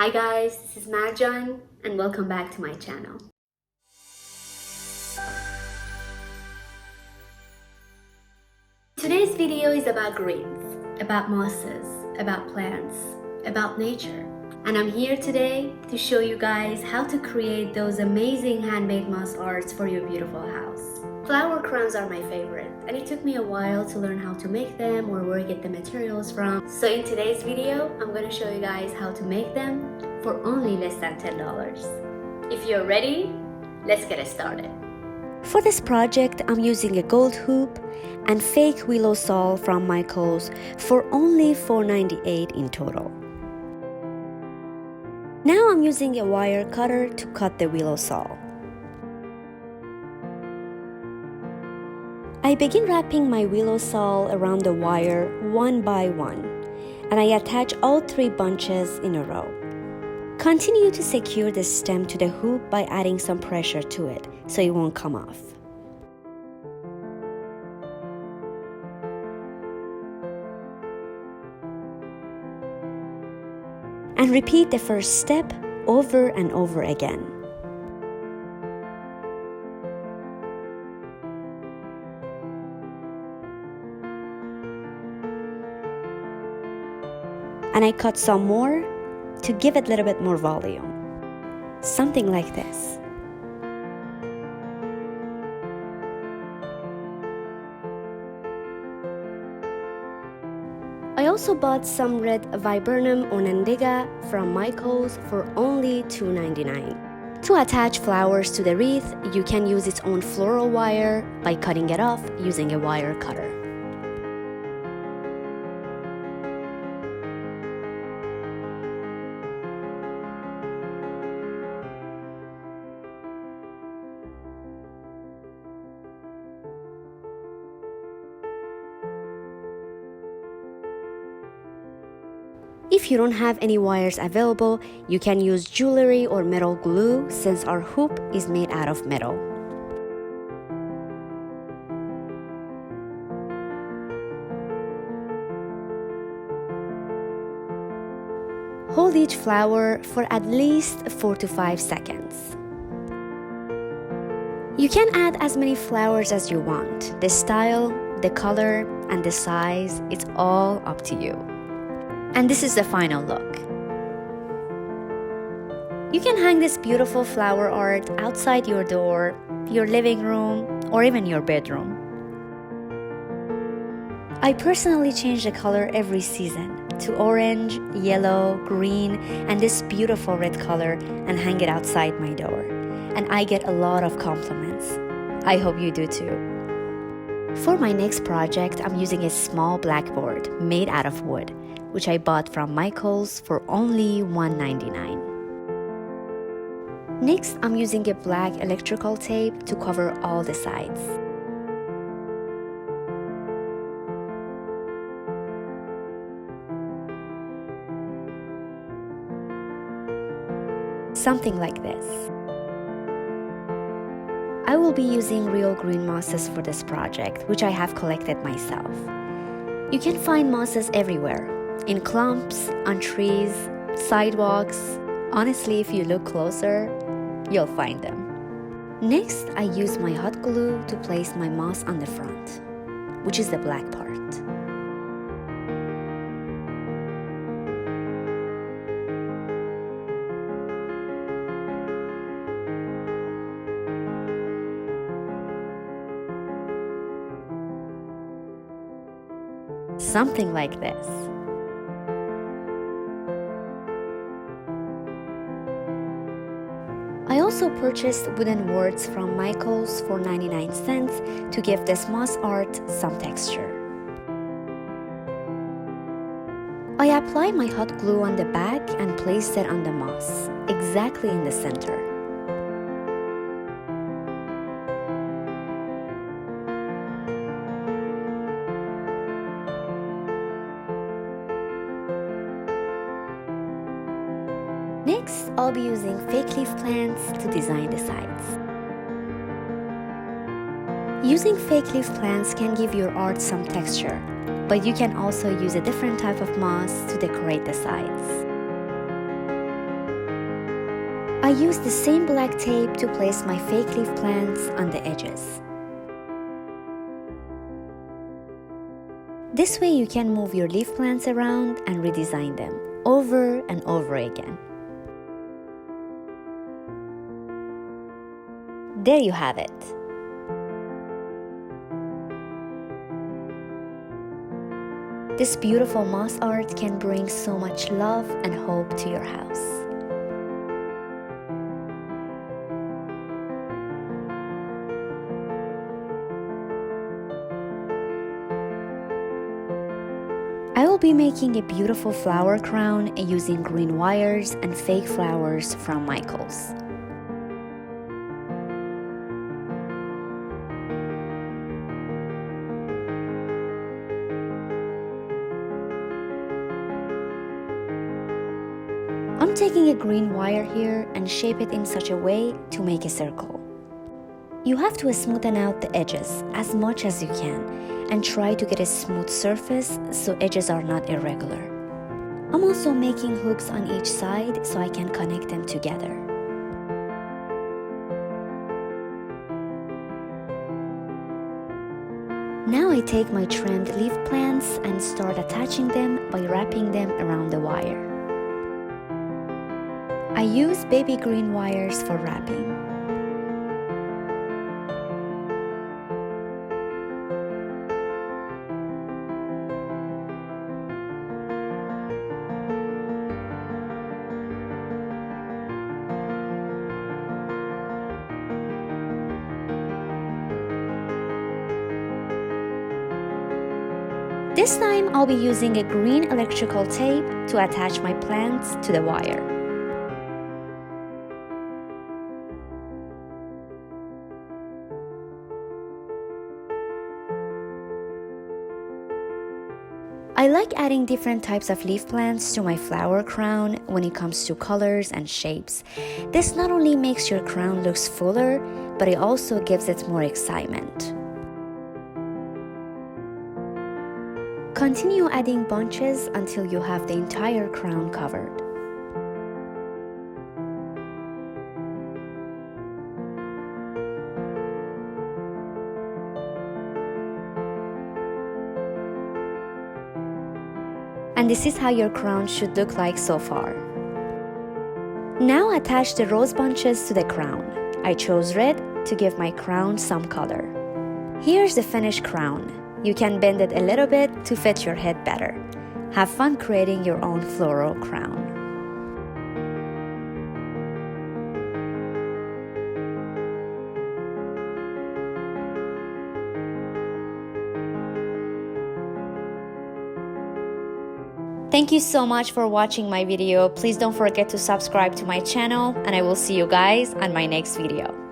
Hi guys, this is Marjan and welcome back to my channel. Today's video is about wreaths, about mosses, about plants, about nature. And I'm here today to show you guys how to create those amazing handmade moss arts for your beautiful house. Flower crowns are my favorite, and it took me a while to learn how to make them or where to get the materials from. So in today's video, I'm going to show you guys how to make them for only less than $10. If you're ready, let's get it started. For this project, I'm using a gold hoop and fake willow saw from Michaels for only $4.98 in total. Now I'm using a wire cutter to cut the willow saw. I begin wrapping my willow saw around the wire one by one, and I attach all 3 bunches in a row. Continue to secure the stem to the hoop by adding some pressure to it so it won't come off. And repeat the first step over and over again. And I cut some more to give it a little bit more volume. Something like this. I also bought some red viburnum onondaga from Michaels for only $2.99. To attach flowers to the wreath, you can use its own floral wire by cutting it off using a wire cutter. If you don't have any wires available, you can use jewelry or metal glue since our hoop is made out of metal. Hold each flower for at least 4 to 5 seconds. You can add as many flowers as you want. The style, the color, and the size, it's all up to you. And this is the final look. You can hang this beautiful flower art outside your door, your living room, or even your bedroom. I personally change the color every season to orange, yellow, green, and this beautiful red color and hang it outside my door. And I get a lot of compliments. I hope you do too. For my next project, I'm using a small blackboard made out of wood, which I bought from Michaels for only $1.99. Next, I'm using a black electrical tape to cover all the sides. Something like this. I will be using real green mosses for this project, which I have collected myself. You can find mosses everywhere. In clumps, on trees, sidewalks. Honestly, if you look closer, you'll find them. Next, I use my hot glue to place my moss on the front, which is the black part. Something like this. I also purchased wooden words from Michaels for 99 cents to give this moss art some texture. I apply my hot glue on the back and place it on the moss, exactly in the center. Next, I'll be using fake leaf plants to design the sides. Using fake leaf plants can give your art some texture, but you can also use a different type of moss to decorate the sides. I used the same black tape to place my fake leaf plants on the edges. This way you can move your leaf plants around and redesign them over and over again. There you have it. This beautiful moss art can bring so much love and hope to your house. I will be making a beautiful flower crown using green wires and fake flowers from Michael's. I'm taking a green wire here and shape it in such a way to make a circle. You have to smoothen out the edges as much as you can and try to get a smooth surface so edges are not irregular. I'm also making hooks on each side so I can connect them together. Now I take my trimmed leaf plants and start attaching them by wrapping them around the wire. I use baby green wires for wrapping. This time I'll be using a green electrical tape to attach my plants to the wire. I like adding different types of leaf plants to my flower crown when it comes to colors and shapes. This not only makes your crown look fuller, but it also gives it more excitement. Continue adding bunches until you have the entire crown covered. And this is how your crown should look like so far. Now attach the rose bunches to the crown. I chose red to give my crown some color. Here's the finished crown. You can bend it a little bit to fit your head better. Have fun creating your own floral crown. Thank you so much for watching my video. Please don't forget to subscribe to my channel, and I will see you guys on my next video.